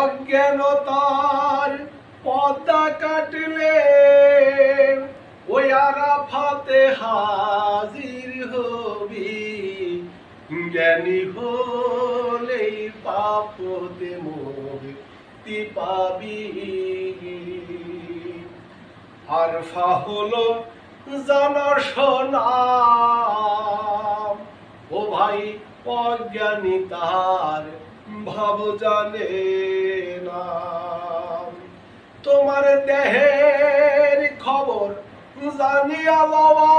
অজ্ঞানতার পদ্মা কাটলে ওই আরাফাতে হাজির হবি। জ্ঞানী হলেই পাপ হতে মুক্তি পাবি। আরফা হলো জানা শোনা, ও ভাই অজ্ঞানী তার ভাব জানে না। তোমার দেহের খবর জানিয়া লওয়া,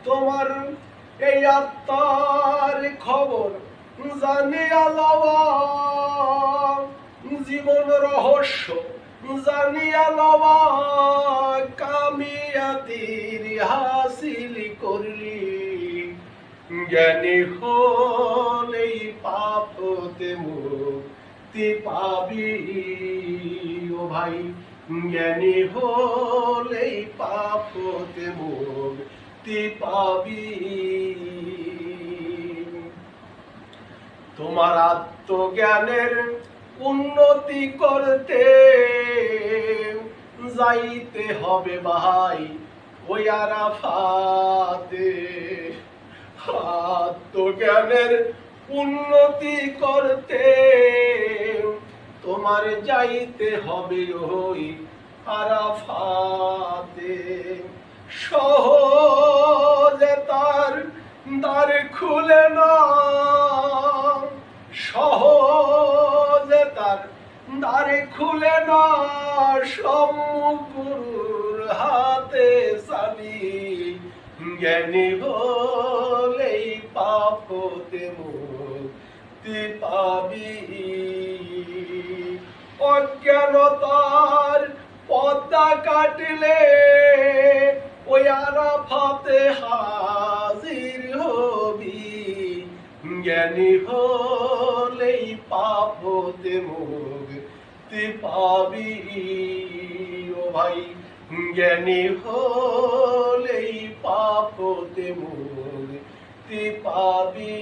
তোমার এই আত্মার খবর জানিয়া লওয়া, জীবন রহস্য জানিয়া লওয়া, কামিয়াতির হাসিল করলি। জ্ঞানী হলেই পাপ হতে মুক্তি পাবি। ও ভাই জ্ঞানী হলেই পাপ হতে মুক্তি পাবি। তোমার আত্মজ্ঞানের উন্নতি করতে যাইতে হবে ভাই ওই আরাফাতে। আত্মজ্ঞানের উন্নতি করতে তোমার যাইতে হবে ওই আরাফাতে। সহজে তার দ্বার খুলে না, সহজে তার দ্বার খুলে না, সম্মুখ গুরুর হাতে চাবি। জ্ঞানী হলেই পাপ হতে মুক্তি পাবি। অজ্ঞানতার পদ্মা কাটলে ওই আরাফাতে হাজির হবি। জ্ঞানী হলেই পাপ হতে মুক্তি পাবি। ও ভাই জ্ঞানী হলেই পাপ হতে মুক্তি পাবি।